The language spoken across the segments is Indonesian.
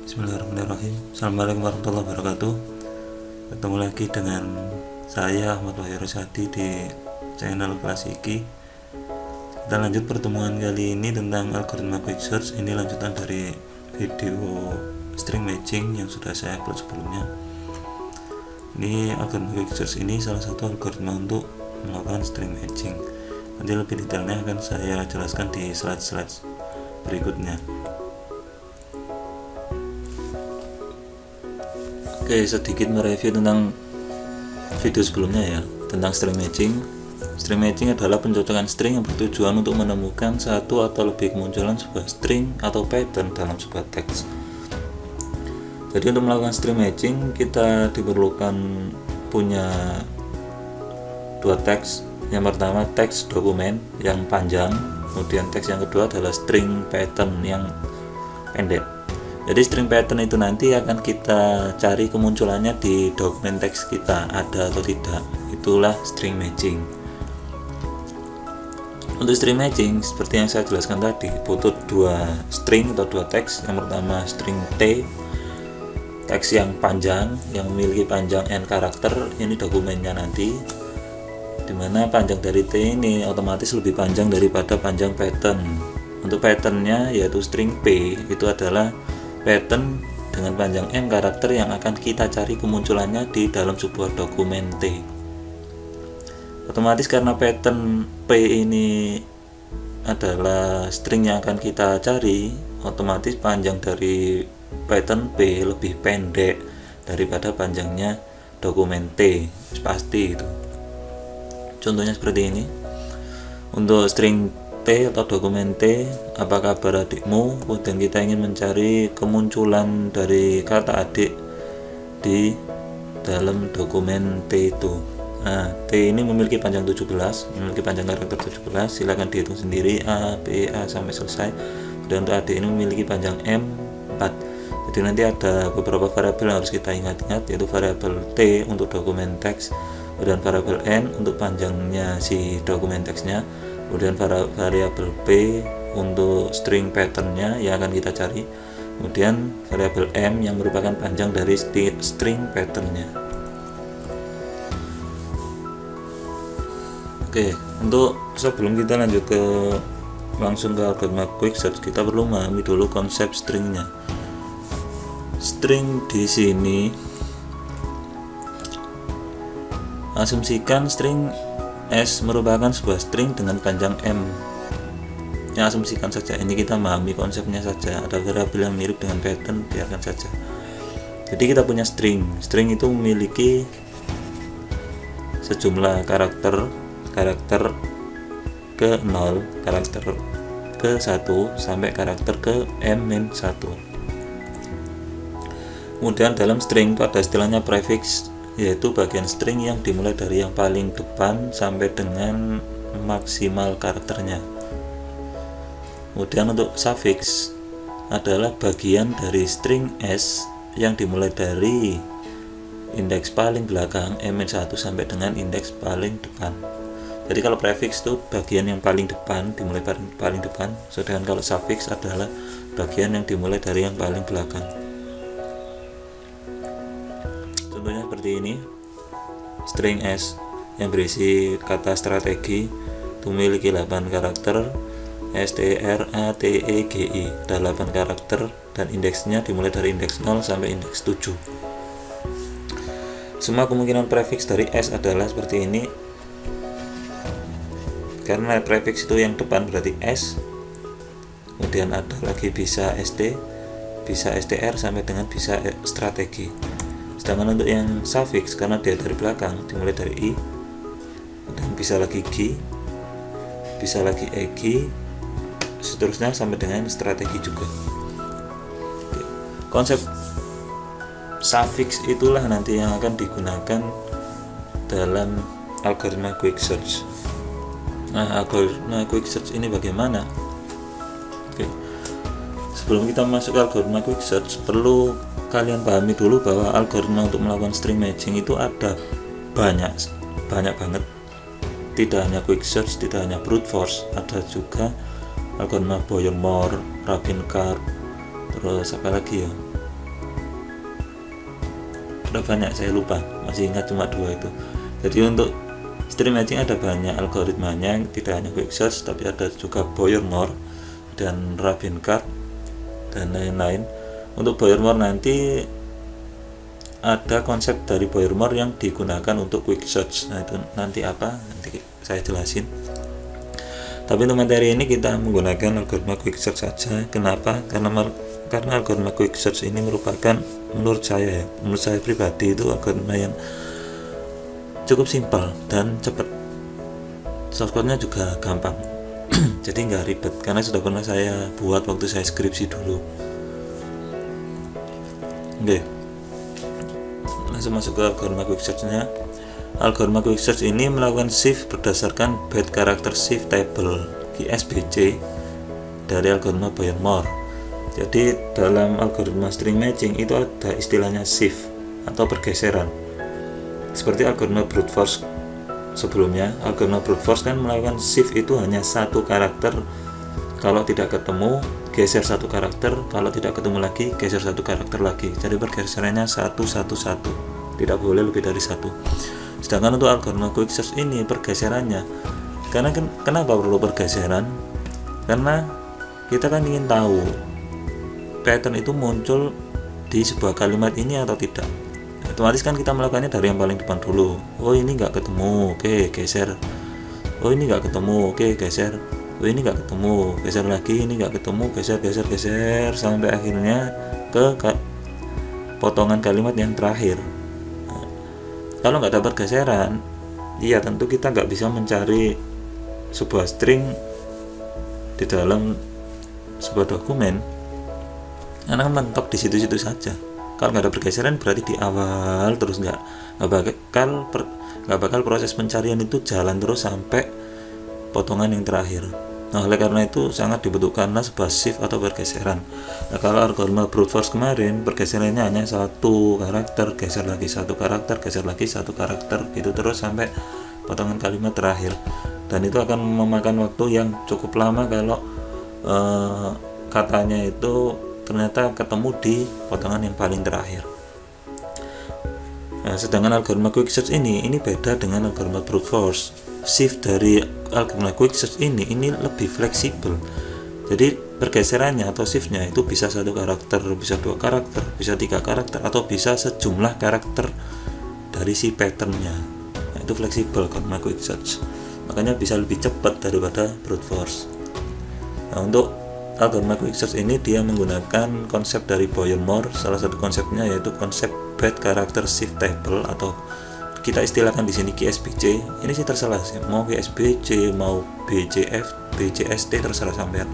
Bismillahirrahmanirrahim. Assalamualaikum warahmatullahi wabarakatuh. Ketemu lagi dengan saya Ahmad Wahyu Rosadi di channel Klasiki. Kita lanjut pertemuan kali ini tentang algoritma quick search. Ini lanjutan dari video string matching yang sudah saya upload sebelumnya. Ini algoritma quick search ini salah satu algoritma untuk melakukan string matching. Nanti lebih detailnya akan saya jelaskan di slide-slide berikutnya. Oke, sedikit mereview tentang video sebelumnya ya, tentang string matching. String matching adalah pencocokan string yang bertujuan untuk menemukan satu atau lebih kemunculan sebuah string atau pattern dalam sebuah teks. Jadi untuk melakukan string matching kita diperlukan punya dua teks. Yang pertama teks dokumen yang panjang, kemudian teks yang kedua adalah string pattern yang pendek. Jadi string pattern itu nanti akan kita cari kemunculannya di dokumen teks kita ada atau tidak. Itulah string matching. Untuk string matching seperti yang saya jelaskan tadi, butuh dua string atau dua teks. Yang pertama string T, teks yang panjang yang memiliki panjang n karakter. Ini dokumennya nanti, dimana panjang dari T ini otomatis lebih panjang daripada panjang pattern. Untuk patternnya yaitu string P, itu adalah pattern dengan panjang n karakter yang akan kita cari kemunculannya di dalam sebuah dokumen T. Otomatis karena pattern P ini adalah string yang akan kita cari, otomatis panjang dari pattern P lebih pendek daripada panjangnya dokumen T, pasti itu. Contohnya seperti ini. Untuk string T atau dokumen T, apa kabar adikmu? Kemudian kita ingin mencari kemunculan dari kata adik di dalam dokumen T itu. Nah, T ini memiliki panjang 17, memiliki panjang karakter 17. Silakan dihitung sendiri A, B, A sampai selesai. Dan untuk adik ini memiliki panjang M 4. Jadi nanti ada beberapa variabel yang harus kita ingat-ingat, yaitu variabel T untuk dokumen teks, dan variabel N untuk panjangnya si dokumen teksnya, kemudian variabel P untuk string patternnya yang akan kita cari, kemudian variabel M yang merupakan panjang dari string patternnya. Oke, untuk sebelum kita lanjut ke langsung ke algoritma quick search, kita perlu memahami dulu konsep stringnya. String di sini, asumsikan string S merupakan sebuah string dengan panjang M. Ya, asumsikan saja, ini kita memahami konsepnya saja. Ada variabel yang mirip dengan pattern, biarkan saja. Jadi kita punya string. String itu memiliki sejumlah karakter ke 0, karakter ke 1 sampai karakter ke M-1. Kemudian dalam string itu ada istilahnya prefix, yaitu bagian string yang dimulai dari yang paling depan sampai dengan maksimal karakternya. Kemudian untuk suffix adalah bagian dari string S yang dimulai dari indeks paling belakang M-1 sampai dengan indeks paling depan. Jadi kalau prefix itu bagian yang paling depan, dimulai paling depan, sedangkan kalau suffix adalah bagian yang dimulai dari yang paling belakang. Contohnya seperti ini. String S yang berisi kata strategi itu memiliki 8 karakter, STRATEGI, ada 8 karakter dan indeksnya dimulai dari indeks 0 sampai indeks 7. Semua kemungkinan prefix dari S adalah seperti ini. Karena prefix itu yang depan berarti S, kemudian ada lagi bisa ST, bisa STR sampai dengan bisa strategi. Sedangkan untuk yang suffix karena dia dari belakang dimulai dari I, dan bisa lagi G, bisa lagi EG, seterusnya sampai dengan strategi juga. Oke. Konsep suffix itulah nanti yang akan digunakan dalam algoritma quick search. Nah, algoritma quick search ini bagaimana? Oke. Sebelum kita masuk ke algoritma quick search, perlu kalian pahami dulu bahwa algoritma untuk melakukan string matching itu ada banyak banget. Tidak hanya quick search, tidak hanya brute force, ada juga algoritma Boyer-Moore, Rabin-Karp, terus apa lagi ya, Udah banyak, saya lupa, masih ingat cuma 2 itu. Jadi untuk string matching ada banyak algoritmanya, tidak hanya quick search tapi ada juga Boyer-Moore dan Rabin-Karp dan lain-lain. Untuk Boyer-Moore nanti ada konsep dari Boyer-Moore yang digunakan untuk quick search. Nah itu nanti apa, nanti saya jelasin. Tapi untuk materi ini kita menggunakan algoritma quick search saja. Kenapa? Karena algoritma quick search ini merupakan, menurut saya pribadi, itu algoritma yang cukup simpel dan cepat. Shortcutnya juga gampang. Jadi nggak ribet, karena sudah pernah saya buat waktu saya skripsi dulu. Oke, langsung masuk ke algoritma quick search-nya. Algoritma quick search ini melakukan shift berdasarkan bad character shift table (QSBC) dari algoritma Boyer-Moore. Jadi dalam algoritma string matching itu ada istilahnya shift atau pergeseran. Seperti algoritma brute force sebelumnya, algoritma brute force kan melakukan shift itu hanya satu karakter, kalau tidak ketemu geser satu karakter, kalau tidak ketemu lagi geser satu karakter lagi. Jadi pergeserannya 1 1 1, tidak boleh lebih dari 1. Sedangkan untuk algoritma quick search ini pergeserannya, karena kenapa perlu pergeseran? Karena kita kan ingin tahu pattern itu muncul di sebuah kalimat ini atau tidak. Otomatis kan kita melakukannya dari yang paling depan dulu. Oh ini nggak ketemu, oke geser. Oh ini nggak ketemu, oke geser. Oh ini nggak ketemu, geser lagi. Ini nggak ketemu, geser sampai akhirnya ke potongan kalimat yang terakhir. Kalau nggak ada pergeseran, iya tentu kita nggak bisa mencari sebuah string di dalam sebuah dokumen, karena mentok di situ-situ saja. Kalau nggak ada pergeseran berarti di awal terus nggak bakal proses pencarian itu jalan terus sampai potongan yang terakhir. Nah, oleh karena itu sangat dibutuhkanlah sebuah shift atau pergeseran. Nah, kalau algoritma brute force kemarin pergeserannya hanya satu karakter, geser lagi satu karakter, geser lagi satu karakter, gitu terus sampai potongan kalimat terakhir. Dan itu akan memakan waktu yang cukup lama kalau katanya itu ternyata ketemu di potongan yang paling terakhir. Nah, sedangkan algoritma quick search ini beda dengan algoritma brute force. Shift dari algoritma quick search ini lebih fleksibel. Jadi pergeserannya atau shiftnya itu bisa satu karakter, bisa 2 karakter, bisa 3 karakter, atau bisa sejumlah karakter dari si patternnya. Nah, itu fleksibel algoritma quick search, makanya bisa lebih cepat daripada brute force. Nah, untuk algoritma quick search ini dia menggunakan konsep dari Boyer-Moore. Salah satu konsepnya yaitu konsep bad character shift table, atau kita istilahkan di sini QSBC. Ini sih terserah sih, mau QSBC mau BJF, BJST terserah sampean.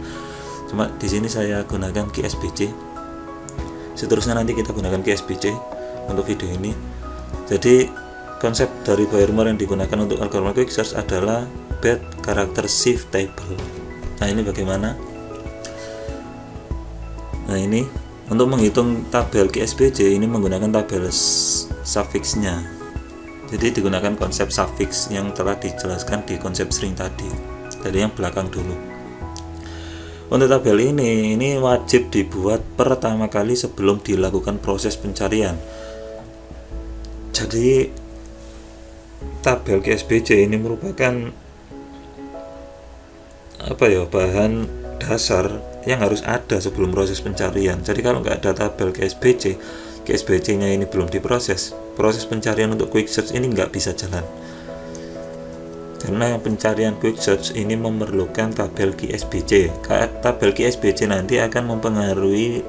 Cuma di sini saya gunakan QSBC. Seterusnya nanti kita gunakan QSBC untuk video ini. Jadi konsep dari Boyer-Moore yang digunakan untuk algoritma quick search adalah bad character shift table. Nah, ini bagaimana? Nah, ini untuk menghitung tabel QSBC ini menggunakan tabel suffixnya. Jadi digunakan konsep suffix yang telah dijelaskan di konsep string tadi, dari yang belakang dulu. Untuk tabel ini wajib dibuat pertama kali sebelum dilakukan proses pencarian. Jadi tabel QSBC ini merupakan bahan dasar yang harus ada sebelum proses pencarian. Jadi kalau nggak ada tabel QSBC-nya ini belum diproses, proses pencarian untuk quick search ini nggak bisa jalan. Karena pencarian quick search ini memerlukan tabel QSBC. Tabel QSBC nanti akan mempengaruhi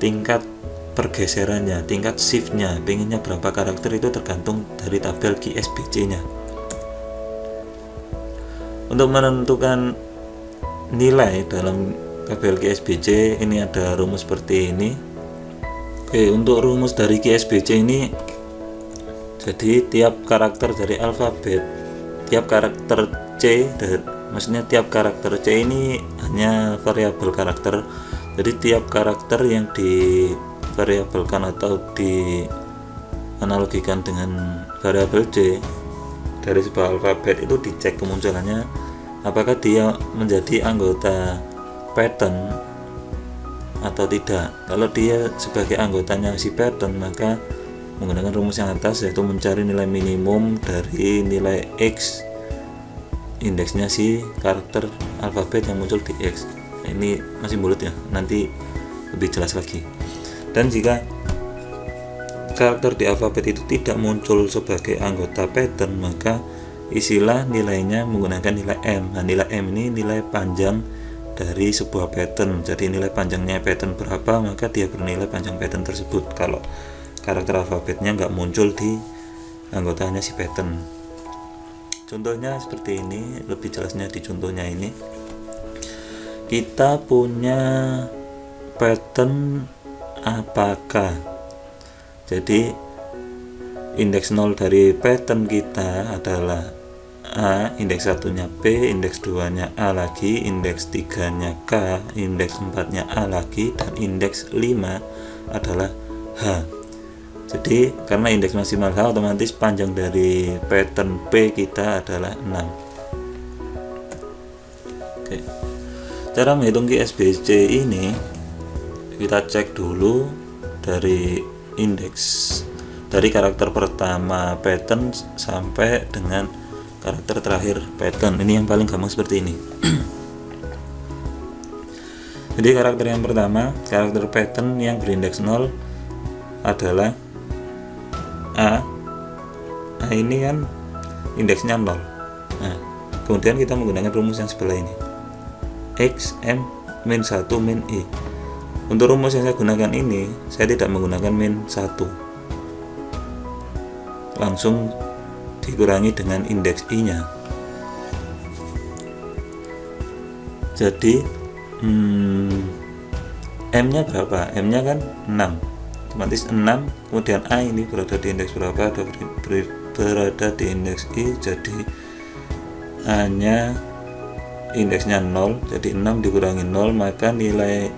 tingkat pergeserannya, tingkat shift-nya, pengennya berapa karakter itu tergantung dari tabel QSBC-nya. Untuk menentukan nilai dalam tabel QSBC ini ada rumus seperti ini. Oke, untuk rumus dari QSBC ini, jadi tiap karakter dari alfabet, tiap karakter C, maksudnya tiap karakter C ini hanya variabel karakter. Jadi tiap karakter yang divariabelkan atau dianalogikan dengan variabel C dari sebuah alfabet itu dicek kemunculannya, apakah dia menjadi anggota pattern atau tidak. Kalau dia sebagai anggotanya si pattern, maka menggunakan rumus yang atas, yaitu mencari nilai minimum dari nilai X, indeksnya si karakter alfabet yang muncul di X. Nah, ini masih bulat ya, nanti lebih jelas lagi. Dan jika karakter di alfabet itu tidak muncul sebagai anggota pattern, maka isilah nilainya menggunakan nilai M. Nah, nilai M ini nilai panjang dari sebuah pattern. Jadi nilai panjangnya pattern berapa, maka dia bernilai panjang pattern tersebut kalau karakter alfabetnya nggak muncul di anggotanya si pattern. Contohnya seperti ini, lebih jelasnya di contohnya ini. Kita punya pattern apakah. Jadi indeks 0 dari pattern kita adalah A, indeks 1-nya B, indeks 2-nya A lagi, indeks 3-nya K, indeks 4-nya A lagi, dan indeks 5 adalah H. Jadi karena indeks maksimal H, otomatis panjang dari pattern P kita adalah 6. Oke. Cara menghitung QSBC ini kita cek dulu dari indeks, dari karakter pertama pattern sampai dengan karakter terakhir pattern. Ini yang paling gampang seperti ini. Jadi karakter yang pertama, karakter pattern yang berindeks 0 adalah A. A ini kan indeksnya 0. Nah, kemudian kita menggunakan rumus yang sebelah ini, X M min 1 min I. Untuk rumus yang saya gunakan ini, saya tidak menggunakan min 1, langsung dikurangi dengan indeks I nya. Jadi M nya berapa? M nya kan 6, otomatis 6, kemudian A ini berada di indeks berapa? Berada di indeks I. Jadi A nya indeksnya 0, jadi 6 dikurangi 0, maka nilai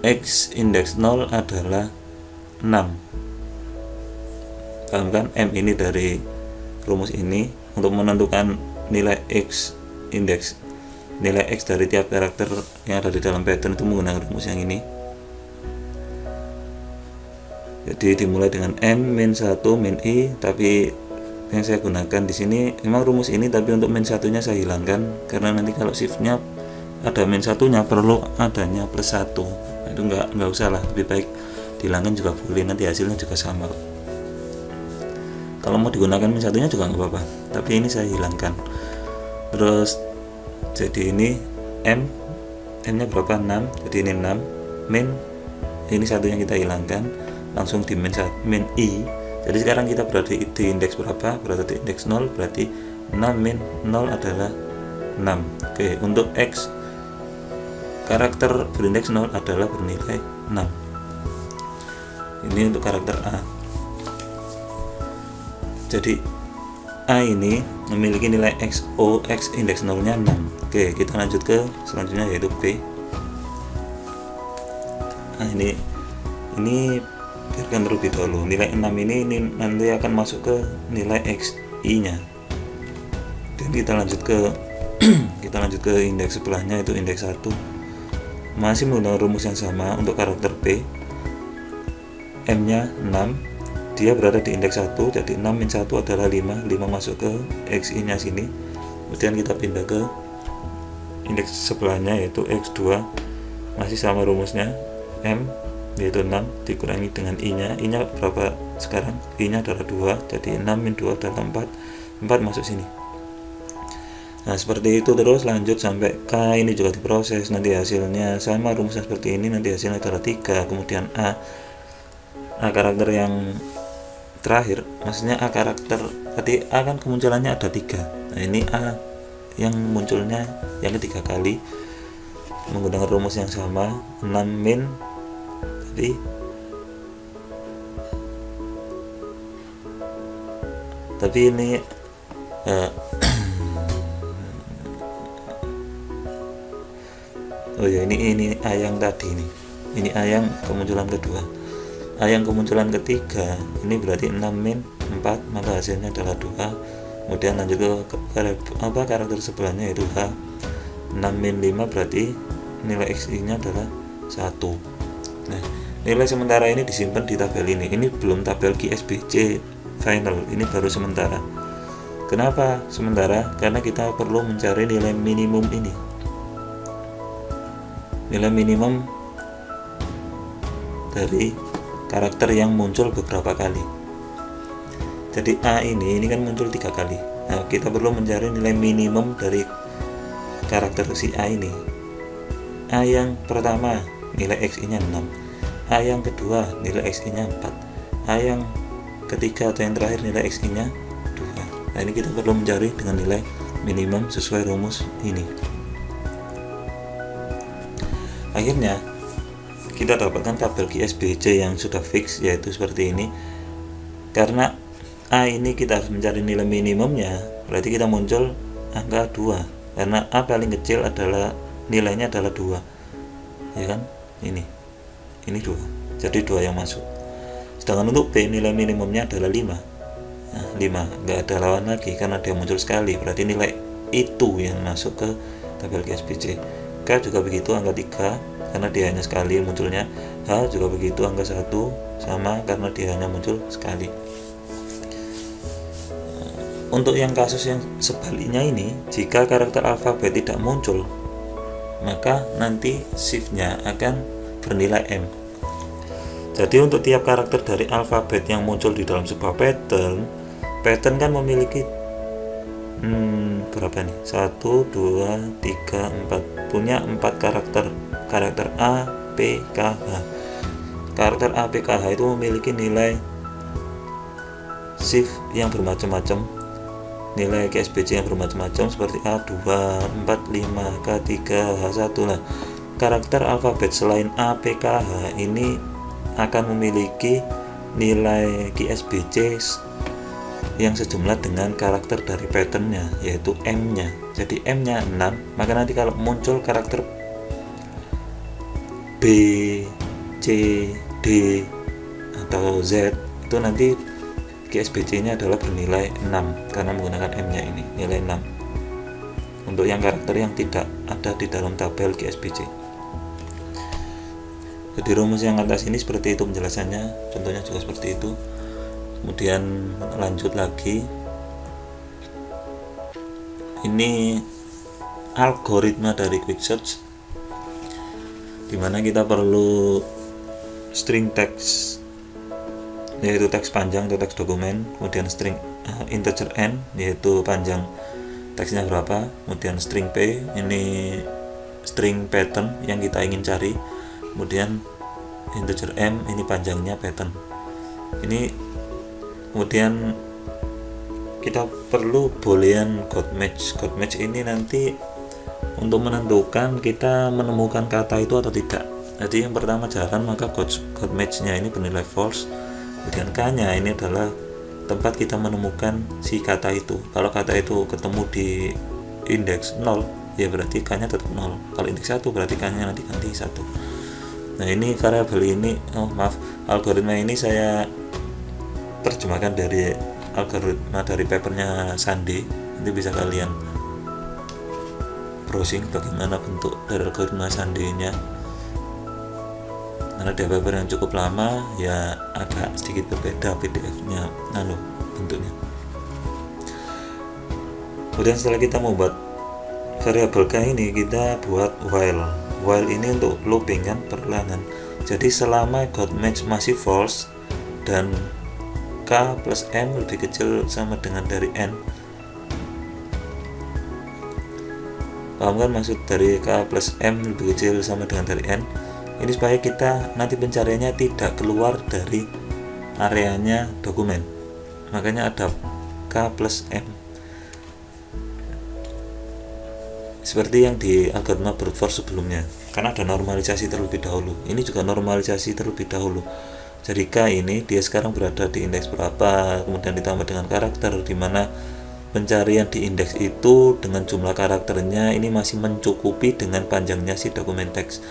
X indeks 0 adalah 6. Paham kan? M ini dari rumus ini. Untuk menentukan nilai X indeks, nilai X dari tiap karakter yang ada di dalam pattern itu menggunakan rumus yang ini. Jadi dimulai dengan M min 1 min I, tapi yang saya gunakan di sini memang rumus ini, tapi untuk min 1-nya saya hilangkan karena nanti kalau shiftnya ada min 1-nya perlu adanya plus 1. Nah, itu nggak usah lah, lebih baik dihilangkan juga boleh, nanti hasilnya juga sama. Kalau mau digunakan min 1-nya juga nggak apa-apa, tapi ini saya hilangkan. Terus jadi ini M nya berapa? 6, jadi ini 6 min ini satunya kita hilangkan, langsung di min I. Jadi sekarang kita berada di indeks berapa? Berada di indeks 0, berarti 6 min 0 adalah 6. Oke, untuk X karakter berindeks 0 adalah bernilai 6. Ini untuk karakter A. Jadi A ini memiliki nilai XO, X indeks 0 nya 6. Oke, kita lanjut ke selanjutnya, yaitu B. Nah, ini biarkan terlebih dahulu. Nilai 6 ini nanti akan masuk ke nilai XI nya. Dan kita lanjut ke indeks sebelahnya, yaitu indeks 1. Masih menggunakan rumus yang sama untuk karakter B. M nya 6, dia berada di indeks 1, jadi 6 min 1 adalah 5 masuk ke XI nya sini. Kemudian kita pindah ke indeks sebelahnya, yaitu X2. Masih sama rumusnya, M yaitu 6 dikurangi dengan I nya berapa sekarang? I nya adalah 2, jadi 6 min 2 adalah 4 masuk sini. Nah, seperti itu terus lanjut sampai K ini juga diproses, nanti hasilnya sama rumusnya seperti ini, nanti hasilnya adalah 3. Kemudian A karakter yang terakhir, maksudnya A karakter tadi A kan kemunculannya ada 3. Nah, ini A yang munculnya yang ketiga kali menggunakan rumus yang sama, 6 min tapi ini oh ya, ini A yang tadi ini A yang kemunculan kedua. A yang kemunculan ketiga ini berarti 6 min 4, maka hasilnya adalah 2. Kemudian lanjut ke karakter sebelahnya, yaitu H. 6 min 5 berarti nilai XI nya adalah 1. Nah, Nilai sementara ini disimpan di tabel ini. Ini belum tabel QSBC final, ini baru sementara. Kenapa sementara? Karena kita perlu mencari nilai minimum ini. Nilai minimum dari karakter yang muncul beberapa kali. Jadi A ini kan muncul 3 kali. Nah, kita perlu mencari nilai minimum dari karakter si A ini. A yang pertama nilai XI nya 6, A yang kedua nilai XI nya 4, A yang ketiga atau yang terakhir nilai XI nya 2. Nah, ini kita perlu mencari dengan nilai minimum sesuai rumus ini. Akhirnya kita dapatkan tabel QSBC yang sudah fix, yaitu seperti ini. Karena A ini kita harus mencari nilai minimumnya, berarti kita muncul angka 2. Karena A paling kecil adalah nilainya adalah 2, ya kan? Ini 2, jadi 2 yang masuk. Sedangkan untuk B nilai minimumnya adalah 5. Nah, 5 nggak ada lawan lagi karena dia muncul sekali, berarti nilai itu yang masuk ke tabel QSBC. K juga begitu, angka 3 karena dia hanya sekali munculnya. H juga begitu, angka 1 sama karena dia hanya muncul sekali. Untuk yang kasus yang sebaliknya ini, jika karakter alfabet tidak muncul, maka nanti shift-nya akan bernilai M. Jadi untuk tiap karakter dari alfabet yang muncul di dalam sebuah pattern kan memiliki berapa nih? 1, 2, 3, 4. Punya 4 karakter A, P, K, H. Karakter A, P, K, H itu memiliki nilai shift yang bermacam-macam, nilai QSBC yang bermacam-macam seperti A2, 4, 5, K3, H1. Nah, karakter alfabet selain A, P, K, H ini akan memiliki nilai QSBC yang sejumlah dengan karakter dari patternnya, yaitu M-nya. Jadi M-nya 6, maka nanti kalau muncul karakter B, C, D, atau Z, itu nanti QSBC-nya adalah bernilai 6 karena menggunakan M-nya ini, nilai 6. Untuk yang karakter yang tidak ada di dalam tabel QSBC. Jadi rumus yang atas ini seperti itu penjelasannya, contohnya juga seperti itu. Kemudian lanjut lagi. Ini algoritma dari quick search, dimana kita perlu string text, yaitu teks panjang atau teks dokumen, kemudian string integer n, yaitu panjang teksnya berapa, kemudian string p, ini string pattern yang kita ingin cari, kemudian integer m, ini panjangnya pattern ini. Kemudian kita perlu boolean code match ini nanti untuk menentukan kita menemukan kata itu atau tidak. Jadi yang pertama jalan, maka code match-nya ini bernilai false. Kemudian K-nya ini adalah tempat kita menemukan si kata itu. Kalau kata itu ketemu di indeks 0, ya berarti K-nya tetap 0. Kalau indeks 1 berarti K-nya nanti ganti 1. Nah, ini variabel ini, algoritma ini saya terjemahkan dari algoritma dari papernya Sandy. Nanti bisa kalian browsing bagaimana bentuk dari algoritma Sandy-nya. Karena dia paper yang cukup lama, ya agak sedikit berbeda PDF-nya bentuknya. Kemudian setelah kita membuat variabel K ini, kita buat while ini untuk looping kan, perulangan. Jadi selama code match masih false dan K plus M lebih kecil sama dengan dari N, paham kan maksud dari K plus M lebih kecil sama dengan dari N? Ini supaya kita nanti pencariannya tidak keluar dari areanya dokumen, makanya ada K plus M seperti yang di algoritma brute force sebelumnya, karena ada normalisasi terlebih dahulu. Ini juga normalisasi terlebih dahulu. Jadi K ini dia sekarang berada di indeks berapa, kemudian ditambah dengan karakter, dimana pencarian di indeks itu dengan jumlah karakternya ini masih mencukupi dengan panjangnya si dokumen teks.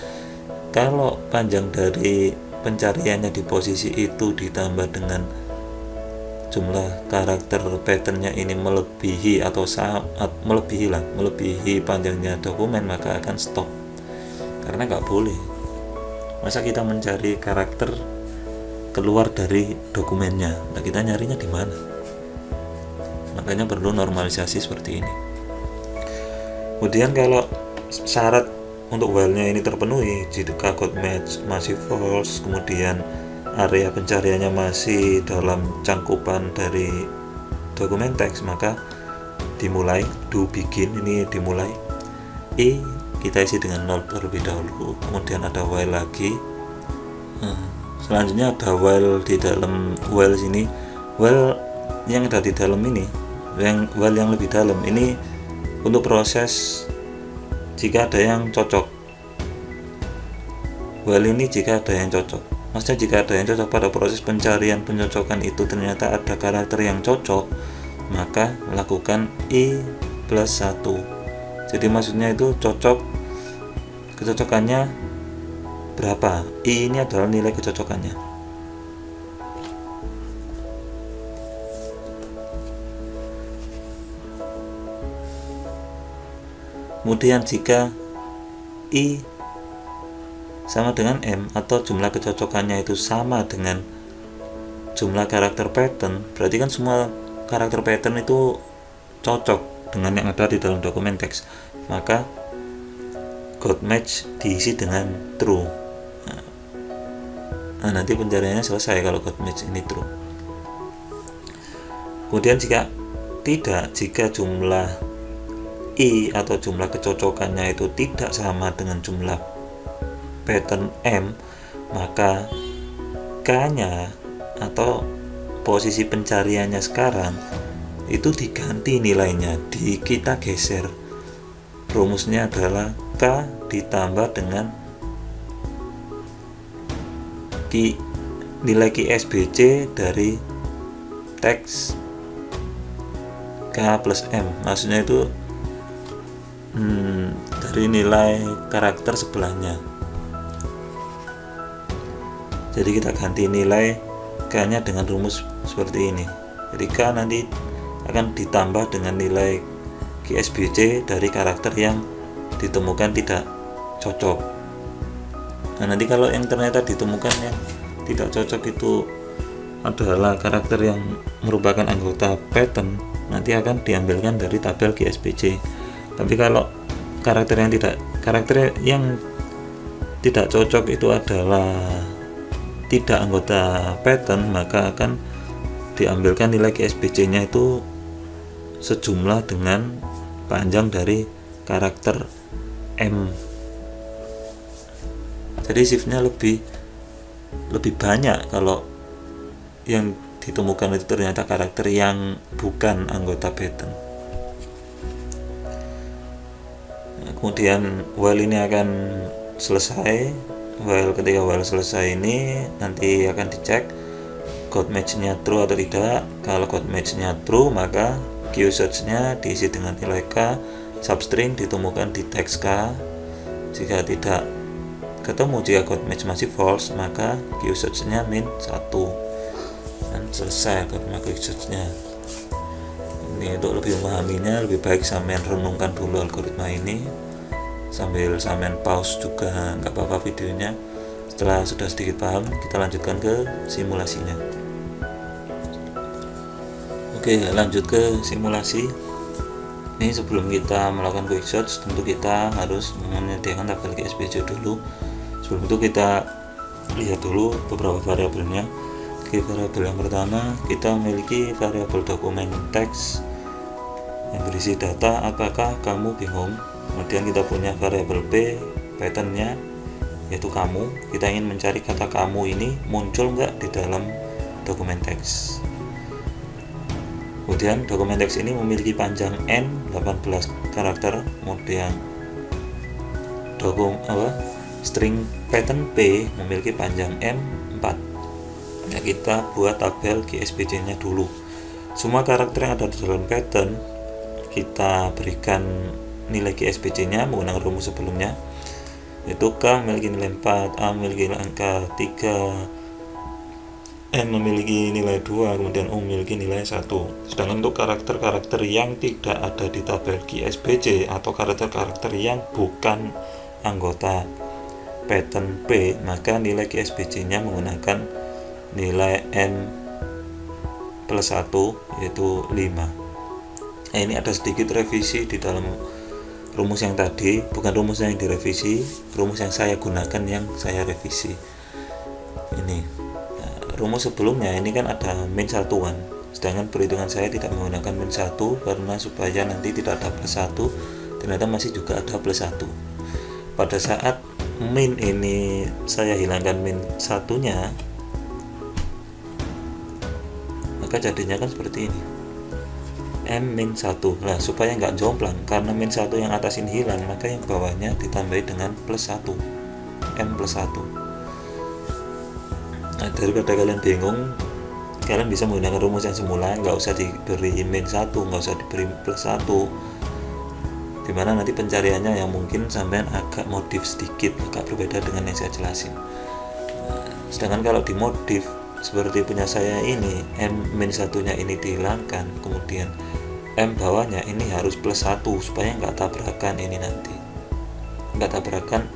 Kalau panjang dari pencariannya di posisi itu ditambah dengan jumlah karakter patternnya ini melebihi atau melebihi panjangnya dokumen, maka akan stop, karena nggak boleh. Masa kita mencari karakter keluar dari dokumennya? Nah, kita nyarinya di mana? Makanya perlu normalisasi seperti ini. Kemudian kalau syarat untuk while-nya ini terpenuhi, jika code match masih false, kemudian area pencariannya masih dalam cangkupan dari dokumen teks, maka dimulai, do begin, ini dimulai. Kita isi dengan 0 terlebih dahulu, kemudian ada while lagi. Selanjutnya ada while di dalam while sini. While yang ada di dalam ini, while yang lebih dalam ini untuk proses jika ada yang cocok. While ini jika ada yang cocok. Maksudnya jika ada yang cocok pada proses pencarian pencocokan itu ternyata ada karakter yang cocok, maka lakukan i plus 1. Jadi maksudnya itu kecocokannya berapa? I ini adalah nilai kecocokannya. Kemudian jika I sama dengan M atau jumlah kecocokannya itu sama dengan jumlah karakter pattern, berarti kan semua karakter pattern itu cocok dengan yang ada di dalam dokumen teks, maka code match diisi dengan true. Nah, nanti pencariannya selesai kalau code match ini true. Kemudian jika tidak, jika jumlah I atau jumlah kecocokannya itu tidak sama dengan jumlah pattern M, maka K-nya atau posisi pencariannya sekarang itu diganti nilainya, kita geser. Rumusnya adalah K ditambah dengan nilai QSBC dari teks K plus M. Maksudnya itu dari nilai karakter sebelahnya. Jadi kita ganti nilai K-nya dengan rumus seperti ini. Jadi K nanti akan ditambah dengan nilai QSBC dari karakter yang ditemukan tidak cocok. Nah, nanti kalau yang ternyata ditemukan yang tidak cocok itu adalah karakter yang merupakan anggota pattern, nanti akan diambilkan dari tabel QSBC. Tapi kalau karakter yang tidak cocok itu adalah tidak anggota pattern, maka akan diambilkan nilai QSBC-nya itu sejumlah dengan panjang dari karakter M. Jadi shiftnya lebih banyak kalau yang ditemukan itu ternyata karakter yang bukan anggota pattern. Nah, kemudian while ini akan selesai. Ketika while selesai ini nanti akan dicek code match-nya true atau tidak. Kalau code match-nya true, maka keyword-nya diisi dengan nilai K, substring ditemukan di teks K. Jika tidak ketemu, jika code match masih false, maka keyword-nya min 1. Dan selesai keyword-nya. Ini untuk lebih memahaminya, lebih baik sampean renungkan dulu algoritma ini. Sambil sampean pause juga nggak apa-apa videonya. Setelah sudah sedikit paham, kita lanjutkan ke simulasinya. Oke, lanjut ke simulasi. Ini sebelum kita melakukan quick search, tentu kita harus menyediakan tabel QSBC dulu. Sebelum itu kita lihat dulu beberapa variabelnya. Oke, variabel yang pertama, kita memiliki variabel dokumen teks yang berisi data apakah kamu bingung. Kemudian kita punya variabel P, patternnya yaitu kamu. Kita ingin mencari kata kamu ini muncul nggak di dalam dokumen teks. Kemudian dokumen teks ini memiliki panjang N 18 karakter. Kemudian string pattern P memiliki panjang M 4. Ya, kita buat tabel QSBC-nya dulu. Semua karakter yang ada di dalam pattern kita berikan nilai QSBC-nya menggunakan rumus sebelumnya, yaitu K memiliki nilai 4, A memiliki angka 3, N memiliki nilai 2, kemudian U memiliki nilai 1. Sedangkan untuk karakter-karakter yang tidak ada di tabel QSBC atau karakter-karakter yang bukan anggota pattern P, maka nilai QSBC nya menggunakan nilai N plus 1 yaitu 5. Nah, ini ada sedikit revisi di dalam rumus yang tadi, bukan rumus yang direvisi, rumus yang saya gunakan yang saya revisi ini. Nah, rumus sebelumnya ini kan ada min satuan, sedangkan perhitungan saya tidak menggunakan min 1 karena supaya nanti tidak ada plus 1, ternyata masih juga ada plus 1. Pada saat min ini saya hilangkan min satunya, maka jadinya kan seperti ini, M min 1. Nah, supaya nggak jomplang, karena min 1 yang atas ini hilang, maka yang bawahnya ditambahi dengan plus 1, M plus 1. Nah, daripada kalian bingung, kalian bisa menggunakan rumus yang semula, nggak usah diberi min 1, nggak usah diberi plus 1, dimana nanti pencariannya yang mungkin sampean agak modif sedikit, agak berbeda dengan yang saya jelasin. Nah, sedangkan kalau dimodif seperti punya saya ini, M min satunya ini dihilangkan, kemudian M bawahnya ini harus plus 1 supaya nggak tabrakan, ini nanti nggak tabrakan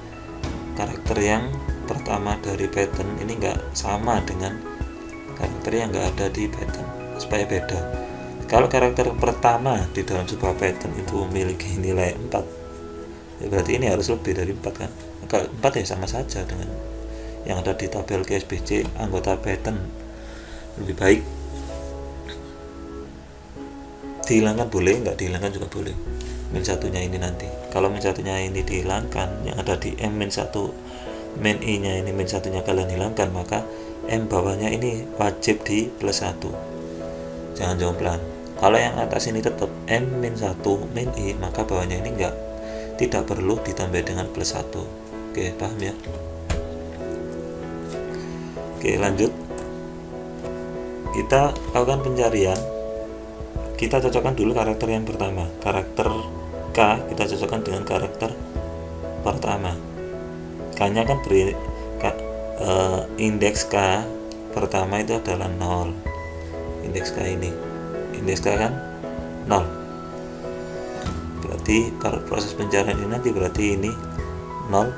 karakter yang pertama dari pattern ini nggak sama dengan karakter yang nggak ada di pattern, supaya beda. Kalau karakter pertama di dalam sebuah pattern itu memiliki nilai 4, ya berarti ini harus lebih dari 4 kan. Kalau 4 ya sama saja dengan yang ada di tabel QSBC anggota pattern. Lebih baik dihilangkan boleh, nggak dihilangkan juga boleh min satunya ini nanti. Kalau min satunya ini dihilangkan, yang ada di M min 1 min I nya ini min satunya kalian hilangkan, maka M bawahnya ini wajib di plus 1, jangan jomplang. Kalau yang atas ini tetap M min 1 min I, maka bawahnya ini tidak perlu ditambah dengan plus 1. Oke, paham ya? Oke, lanjut. Kita lakukan pencarian. Kita cocokkan dulu karakter yang pertama. Karakter K kita cocokkan dengan karakter pertama. K-nya kan beri indeks K pertama itu adalah 0. Indeks K ini, indeks K kan 0. Berarti kalau proses pencarian ini nanti berarti ini 0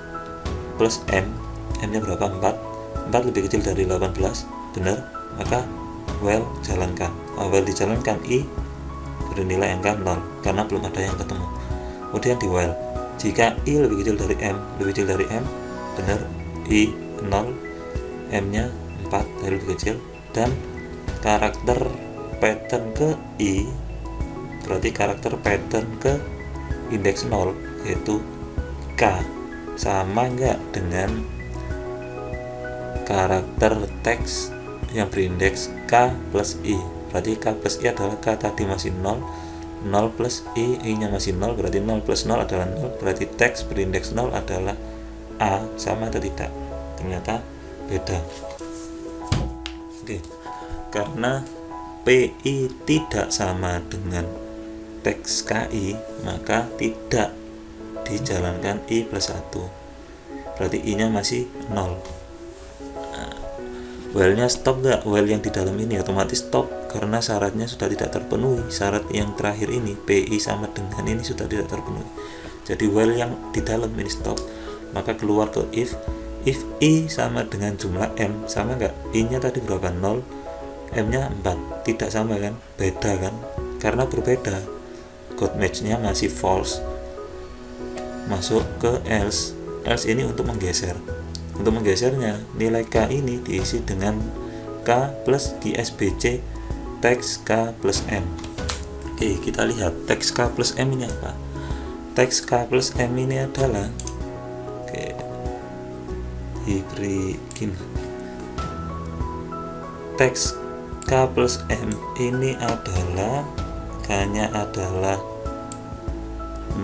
plus M. M nya berapa? 4. 4 lebih kecil dari 18, benar? Maka while jalankan. While dijalankan, I bernilai angka 0 karena belum ada yang ketemu. Kemudian di while, jika I lebih kecil dari M, benar? I 0, M nya 4 dari lebih kecil, dan karakter pattern ke I, berarti karakter pattern ke indeks 0 yaitu K, sama enggak dengan karakter teks yang berindeks K plus I. Berarti K plus I adalah K tadi masih 0, 0 plus I, I nya masih 0, berarti 0 plus 0 adalah 0, berarti teks berindeks 0 adalah A, sama atau tidak? Ternyata beda. Oke, karena PI tidak sama dengan teks KI, maka tidak dijalankan I plus 1, berarti I nya masih 0. While-nya stop nggak? While yang di dalam ini otomatis stop karena syaratnya sudah tidak terpenuhi. Syarat yang terakhir ini PI sama dengan ini sudah tidak terpenuhi. Jadi while yang di dalam ini stop, maka keluar ke if I sama dengan jumlah M, sama nggak? I nya tadi berapa? 0, M nya 4, tidak sama kan? Beda kan? Karena berbeda, code match nya masih false. Masuk ke else. Else ini untuk menggeser. Untuk menggesernya, nilai K ini diisi dengan K plus QSBC teks K plus M. Oke, kita lihat teks K plus M ini apa. Teks K plus M ini adalah, oke, diberi gini, teks K plus M ini adalah K nya adalah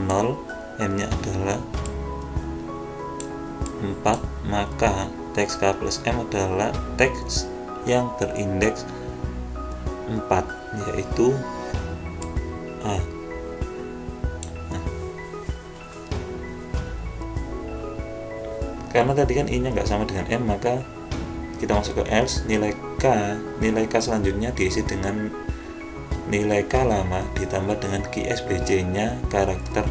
0, M nya adalah 4, maka teks K plus M adalah teks yang berindeks 4, yaitu A. Nah, karena tadi kan I nya nggak sama dengan M, maka kita masuk ke else. Nilai K selanjutnya diisi dengan nilai K lama ditambah dengan QSBC nya karakter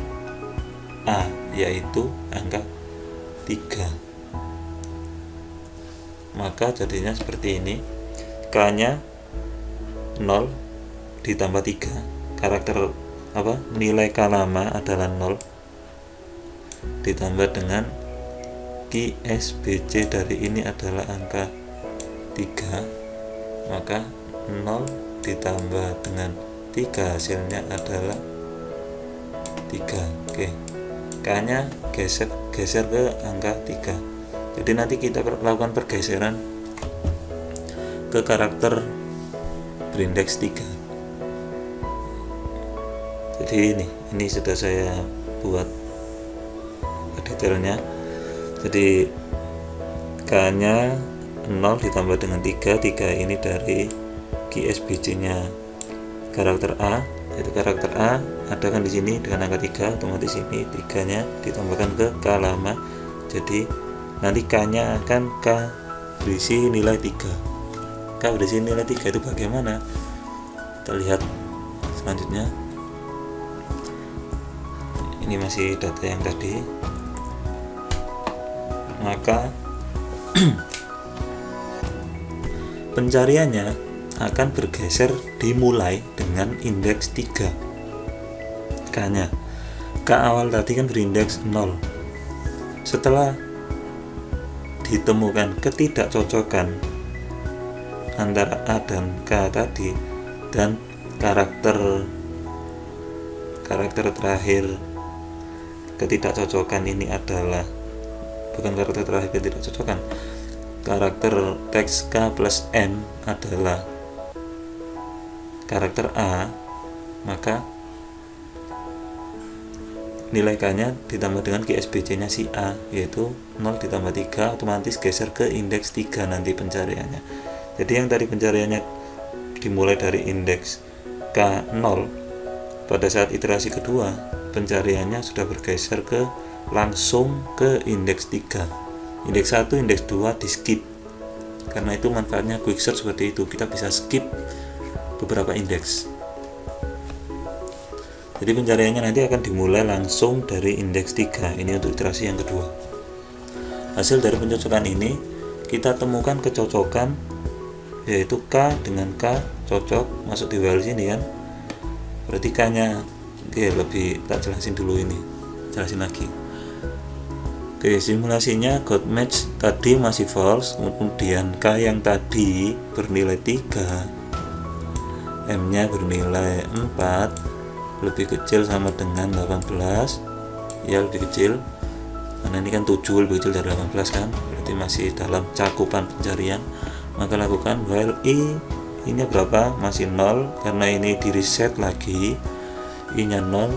A, yaitu angka 3. maka jadinya seperti ini. K nya 0 ditambah 3, karakter nilai K lama adalah 0 ditambah dengan QSBC dari ini adalah angka 3, maka 0 ditambah dengan 3 hasilnya adalah 3. Oke, K nya geser ke angka 3. Jadi nanti kita lakukan pergeseran ke karakter berindeks 3. Jadi ini sudah saya buat detailnya. Jadi K nya 0 ditambah dengan 3 ini dari QSBC nya karakter A, yaitu karakter A ada kan di sini dengan angka 3, otomatis ini 3 nya ditambahkan ke K lama, jadi nanti K nya akan K berisi nilai 3. K berisi nilai 3 itu bagaimana? Kita lihat selanjutnya. Ini masih data yang tadi, maka pencariannya akan bergeser dimulai dengan indeks 3 K nya. K awal tadi kan berindeks 0. Setelah ditemukan ketidakcocokan antara A dan K tadi, dan karakter terakhir ketidakcocokan ini adalah bukan karakter terakhir ketidakcocokan, karakter teks K plus M adalah karakter A, maka nilai K nya ditambah dengan QSBC nya si A, yaitu 0 ditambah 3, otomatis geser ke indeks 3 nanti pencariannya. Jadi yang tadi pencariannya dimulai dari indeks K0, pada saat iterasi kedua pencariannya sudah bergeser langsung ke indeks 3. Indeks 1, indeks 2 di skip. Karena itu manfaatnya quick search seperti itu, kita bisa skip beberapa indeks. Jadi pencariannya nanti akan dimulai langsung dari indeks 3. Ini untuk iterasi yang kedua. Hasil dari pencocokan ini kita temukan kecocokan, yaitu K dengan K cocok masuk di while sini kan. Berarti K nya lebih tak jelasin dulu, ini jelasin lagi. Oke, simulasinya God match tadi masih false, kemudian K yang tadi bernilai 3, M nya bernilai 4, lebih kecil sama dengan 18, ya lebih kecil, karena ini kan 7 lebih kecil dari 18 kan, berarti masih dalam cakupan pencarian. Maka lakukan while I nya berapa, masih 0, karena ini di reset lagi, I nya 0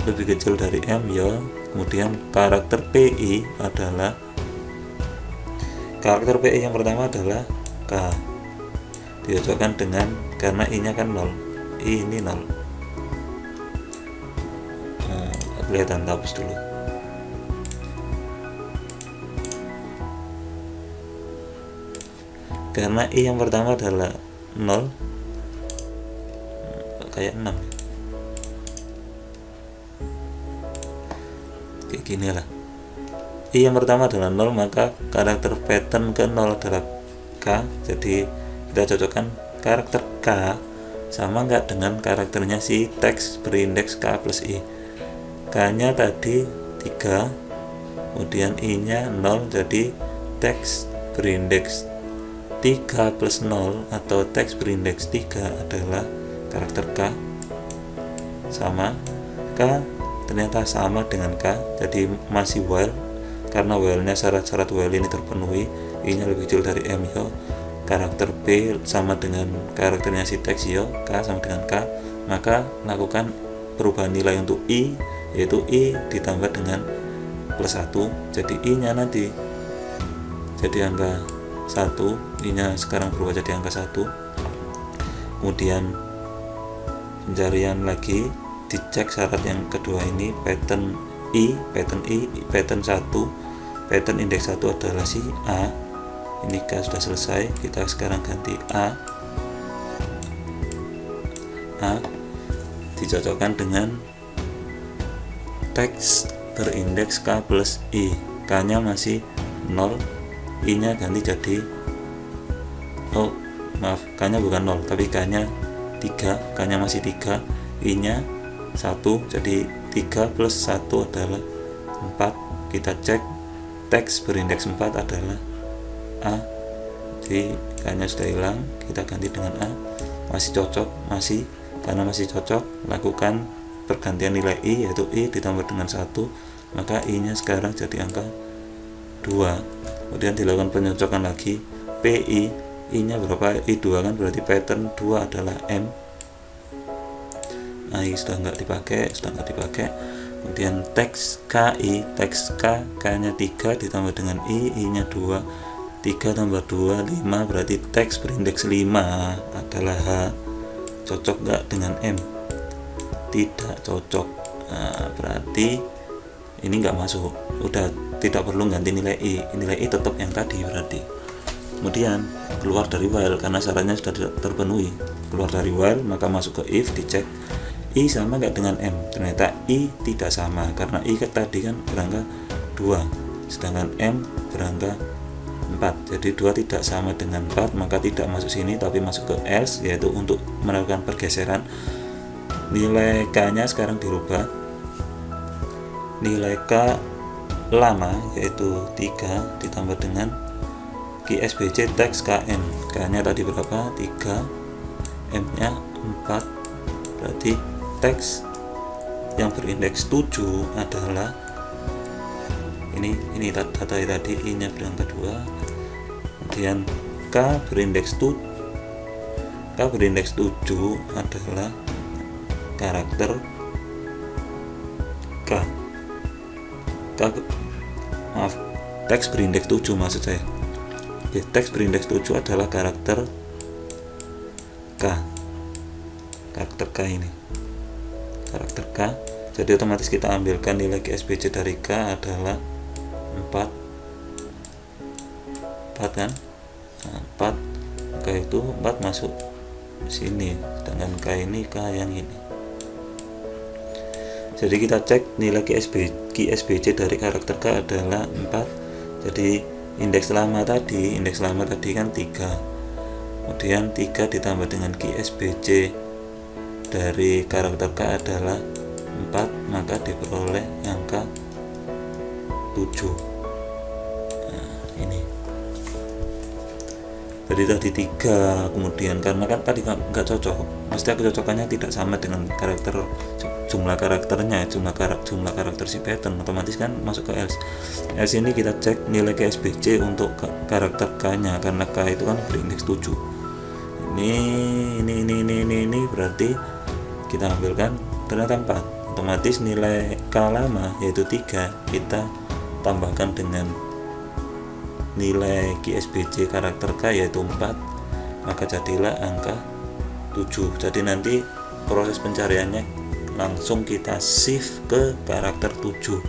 lebih kecil dari M ya. Kemudian karakter PI adalah yang pertama adalah K, diocokkan dengan, karena I nya kan 0, I ini 0. Kelihatan, hapus dulu. Karena I yang pertama adalah 0, kayak 6, kayak gini lah. I yang pertama adalah 0, maka karakter pattern ke 0 adalah K. Jadi kita cocokkan karakter K sama enggak dengan karakternya si teks berindeks K plus I. K nya tadi 3, kemudian I nya 0, jadi teks berindeks 3 plus 0 atau teks berindeks 3 adalah karakter K, sama K ternyata sama dengan K, jadi masih while, karena while nya syarat-syarat while ini terpenuhi, I nya lebih kecil dari M yo, karakter P sama dengan karakternya si teks yo, K sama dengan K, maka lakukan perubahan nilai untuk I, yaitu I ditambah dengan plus 1, jadi I nya nanti jadi angka 1, I nya sekarang berubah jadi angka 1. Kemudian pencarian lagi, dicek syarat yang kedua ini, pattern 1, pattern indeks 1 adalah si A. Ini K sudah selesai, kita sekarang ganti A dicocokkan dengan teks berindeks K plus I. K nya masih 0, I nya ganti jadi oh maaf, K nya bukan 0 tapi K nya 3, K nya masih 3, I nya 1, jadi 3 plus 1 adalah 4. Kita cek teks berindeks 4 adalah A, jadi K nya sudah hilang, kita ganti dengan A. Masih cocok, masih, karena masih cocok, lakukan pergantian nilai I, yaitu I ditambah dengan 1, maka I nya sekarang jadi angka 2. Kemudian dilakukan penyocokan lagi, PI, I nya berapa? I 2 kan, berarti pattern 2 adalah M. I sudah nggak dipakai. Kemudian teks KI, teks K, K nya 3 ditambah dengan I nya 2, 3 tambah 2, 5, berarti teks berindeks 5 adalah H. Cocok nggak dengan M? Tidak cocok. Nah, berarti ini nggak masuk, udah tidak perlu ganti nilai I tetap yang tadi berarti. Kemudian keluar dari while karena syaratnya sudah terpenuhi. Keluar dari while, maka masuk ke if, dicek I sama nggak dengan M. Ternyata I tidak sama karena I tadi kan berangka 2, sedangkan M berangka 4. Jadi 2 tidak sama dengan 4, maka tidak masuk sini tapi masuk ke else, yaitu untuk melakukan pergeseran. Nilai K nya sekarang dirubah. Nilai K lama yaitu 3 ditambah dengan QSBC teks KN. K nya tadi berapa? 3, M nya 4, berarti teks yang berindeks 7 adalah ini data tadi, I nya berangka 2. Kemudian K berindeks 7 adalah karakter teks berindeks 7 maksud saya. Oke, teks berindeks 7 adalah karakter K. Karakter K ini. Karakter K. Jadi otomatis kita ambilkan nilai QSBC dari K adalah 4 kan? Nah, 4. Maka itu 4 masuk sini, sedangkan K ini K yang ini. Jadi kita cek nilai QSBC dari karakter K adalah 4. Jadi indeks lama tadi kan 3. Kemudian 3 ditambah dengan QSBC dari karakter K adalah 4, maka diperoleh angka 7. Nah, ini. Jadi tadi 3, kemudian karena kan tadi nggak cocok, mesti kecocokannya tidak sama dengan karakter, jumlah karakternya, jumlah karakter si pattern, otomatis kan masuk ke else. Else ini kita cek nilai QSBC untuk karakter K nya, karena K itu kan berindeks 7. Ini berarti kita ambilkan ternyata 4. Otomatis nilai K lama yaitu 3 kita tambahkan dengan nilai QSBC karakter K yaitu 4, maka jadilah angka 7. Jadi nanti proses pencariannya langsung kita shift ke karakter 7.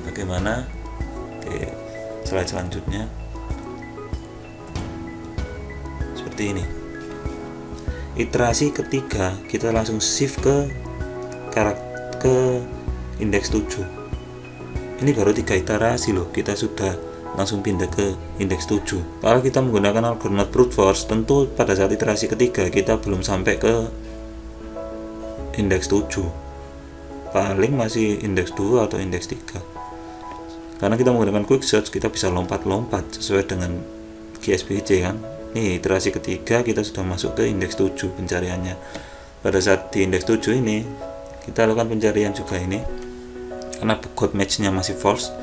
Bagaimana? Oke, slide selanjutnya seperti ini. Iterasi ketiga kita langsung shift ke indeks 7. Ini baru 3 iterasi loh, kita sudah langsung pindah ke indeks 7. Kalau kita menggunakan algoritma brute force, tentu pada saat iterasi ketiga kita belum sampai ke indeks 7, paling masih indeks 2 atau indeks 3. Karena kita menggunakan quick search, kita bisa lompat-lompat sesuai dengan QSBC kan. Nih, iterasi ketiga kita sudah masuk ke indeks 7 pencariannya. Pada saat di indeks 7 ini kita lakukan pencarian juga ini, karena code match-nya masih false.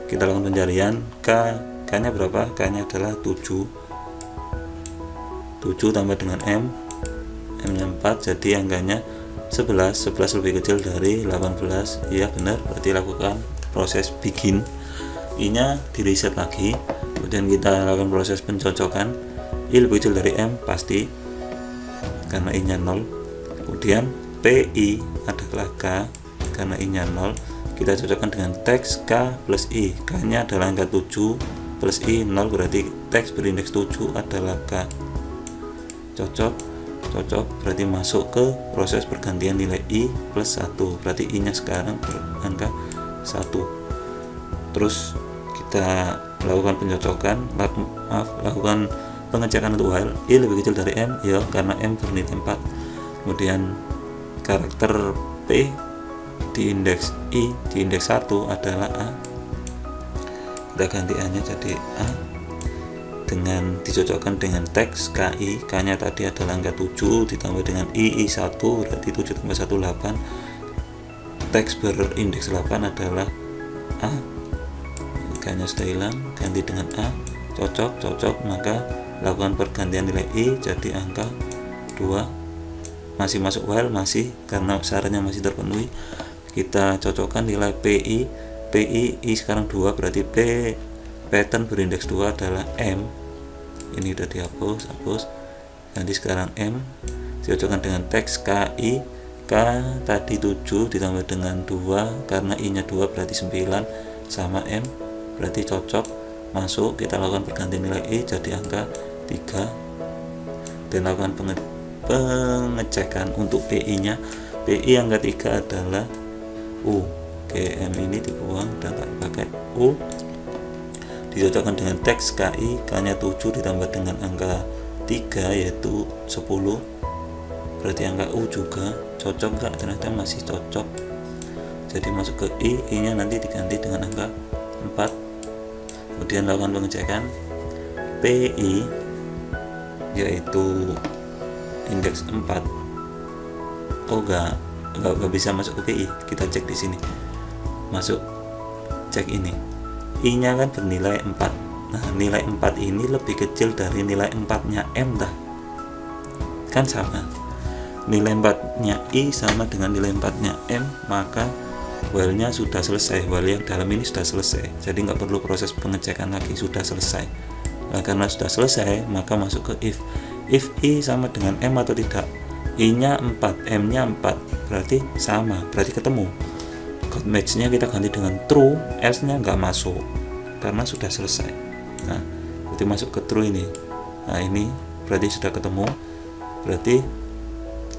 Kita lakukan pencarian K nya berapa? K nya adalah 7 tambah dengan M nya 4, jadi angkanya 11 lebih kecil dari 18. Iya benar, berarti lakukan proses begin, I nya di reset lagi. Kemudian kita lakukan proses pencocokan, I lebih kecil dari M pasti karena I nya 0. Kemudian PI adalah K karena I nya 0, kita cocokkan dengan teks K plus I. K nya adalah angka 7 plus I 0, berarti teks berindeks 7 adalah K. Cocok, berarti masuk ke proses pergantian nilai I plus 1, berarti I nya sekarang berangka 1. Terus kita lakukan pencocokan, lakukan pengecekan untuk while i lebih kecil dari m, ya karena m bernilai 4. Kemudian karakter p di indeks i di indeks 1 adalah a, kita ganti a nya jadi a dengan dicocokkan dengan teks ki, k nya tadi adalah angka 7 ditambah dengan i 1 berarti 7 tambah 1 8, teks berindeks 8 adalah a, k nya sudah hilang, ganti dengan a, cocok, maka lakukan pergantian nilai i jadi angka 2, masih masuk while, masih karena syaratnya masih terpenuhi. Kita cocokkan nilai pi i sekarang 2 berarti p pattern berindeks 2 adalah m, ini udah dihapus, nanti sekarang m dicocokkan dengan teks ki, k tadi 7 ditambah dengan 2 karena i nya 2 berarti 9 sama m berarti cocok, masuk. Kita lakukan pergantian nilai i jadi angka 3 dan lakukan pengecekan untuk pi nya. pi angka 3 adalah u, m ini dibuang dan tak pakai u, dicocokkan dengan teks ki, k nya 7 ditambah dengan angka 3 yaitu 10 berarti angka u juga cocok enggak, ternyata masih cocok, jadi masuk ke i nya nanti diganti dengan angka 4. Kemudian lakukan pengecekan pi yaitu indeks 4, oh enggak bisa masuk ke pi, kita cek di sini, masuk, cek ini, i nya kan bernilai 4, nah nilai 4 ini lebih kecil dari nilai 4 nya m dah, kan sama, nilai 4 nya i sama dengan nilai 4 nya m, maka while nya sudah selesai, while yang dalam ini sudah selesai, jadi nggak perlu proses pengecekan lagi, sudah selesai. Nah karena sudah selesai maka masuk ke if i sama dengan m atau tidak, i nya 4, m nya 4 berarti sama, berarti ketemu, code match nya kita ganti dengan true, else nya nggak masuk karena sudah selesai. Nah berarti masuk ke true ini, nah ini berarti sudah ketemu, berarti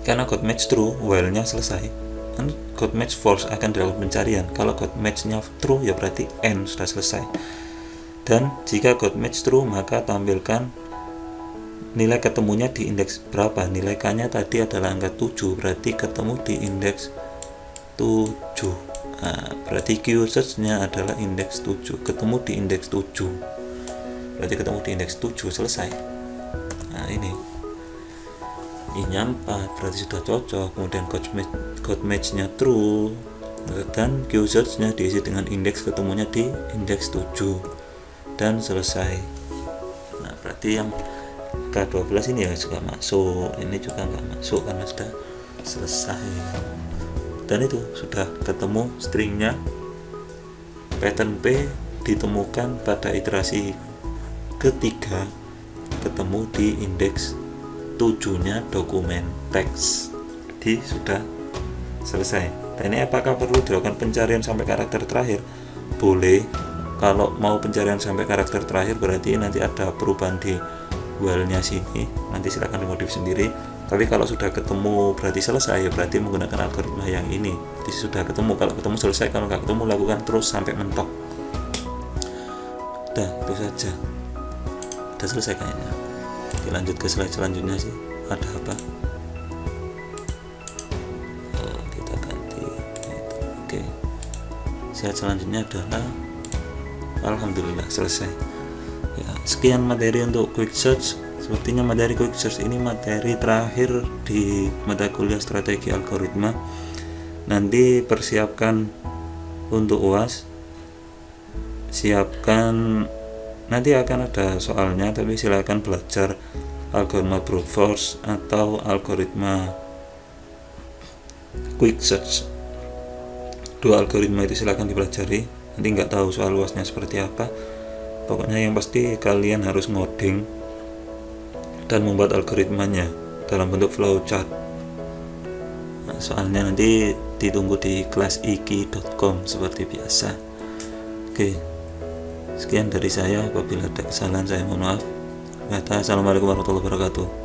karena code match true while nya selesai, kan code match false akan dilakukan pencarian, kalau code match nya true ya berarti n sudah selesai. Dan jika code match true maka tampilkan nilai ketemunya di indeks berapa, nilai k nya tadi adalah angka 7 berarti ketemu di indeks 7. Nah, berarti Q-search nya adalah indeks 7, ketemu di indeks 7 berarti ketemu di indeks 7, selesai. Nah ini i nya 4 berarti sudah cocok, kemudian code match nya true dan Q-search nya diisi dengan indeks ketemunya di indeks 7 dan selesai. Nah berarti yang K12 ini ya juga masuk, ini juga nggak masuk karena sudah selesai, dan itu sudah ketemu stringnya. Pattern P ditemukan pada iterasi ketiga, ketemu di indeks 7 nya dokumen teks, jadi sudah selesai. Dan ini apakah perlu dilakukan pencarian sampai karakter terakhir? Boleh. Kalau mau pencarian sampai karakter terakhir berarti nanti ada perubahan di while nya sini, nanti silahkan dimodif sendiri. Tapi kalau sudah ketemu berarti selesai, ya berarti menggunakan algoritma yang ini. Jadi sudah ketemu, kalau ketemu selesai, kalau nggak ketemu lakukan terus sampai mentok. Udah, itu saja. Udah selesai kayaknya. Dilanjut ke slide selanjutnya sih, ada apa? Oh, kita ganti itu. Oke. Slide selanjutnya adalah alhamdulillah selesai ya. Sekian materi untuk quick search. Sepertinya materi quick search ini materi terakhir di mata kuliah strategi algoritma. Nanti persiapkan untuk UAS, siapkan, nanti akan ada soalnya, tapi silakan belajar algoritma brute force atau algoritma quick search. Dua algoritma itu silakan dipelajari. Nanti nggak tahu soal UASnya seperti apa, pokoknya yang pasti kalian harus ngoding dan membuat algoritmanya dalam bentuk flowchart. Nah, soalnya nanti ditunggu di kelas iki.com seperti biasa. Oke, sekian dari saya. Apabila ada kesalahan saya mohon maaf. Assalamualaikum warahmatullahi wabarakatuh.